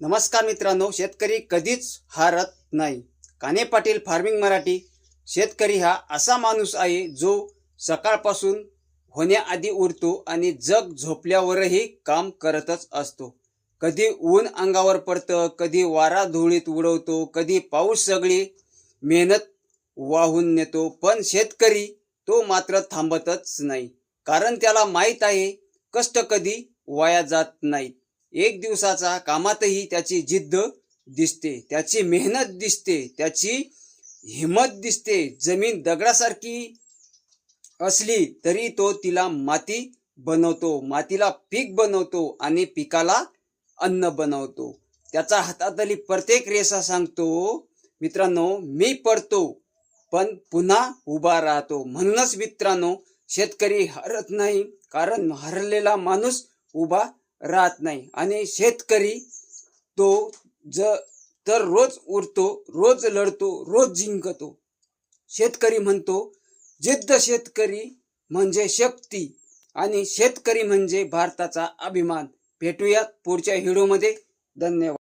नमस्कार मित्रांनो, शेतकरी कधीच हारत नाही. काने पाटील फार्मिंग मराठी. शेतकरी हा असा माणूस आहे जो सकाळपासून होण्याआधी उठतो आणि जग झोपल्यावरही काम करतच असतो. कधी ऊन अंगावर पडतं, कधी वारा धुळीत उडवतो, कधी पाऊस सगळी मेहनत वाहून नेतो. पण शेतकरी तो मात्र थांबतच नाही, कारण त्याला माहीत आहे कष्ट कधी वाया जात नाहीत. एक दिवसाच्या कामातही त्याची जिद्द दिसते, त्याची मेहनत दिसते, त्याची हिम्मत दिसते. जमीन दगडासारखी असली तरी तो तिला माती बनवतो, मातीला पीक बनवतो आणि पिकाला अन्न बनवतो. त्याच्या हातातली प्रत्येक रेषा सांगतो, मित्रांनो, मी पडतो पण पुन्हा उभा राहतो. म्हणूनच मित्रांनो, शेतकरी हरत नाही, कारण हरलेला माणूस उभा राहत नाही. आणि शेतकरी तो तर रोज उठतो, रोज लढतो, रोज जिंकतो. शेतकरी म्हणतो, जिद्द शेतकरी म्हणजे शक्ती आणि शेतकरी म्हणजे भारताचा अभिमान. भेटूयात पुढच्या व्हिडिओमध्ये. धन्यवाद.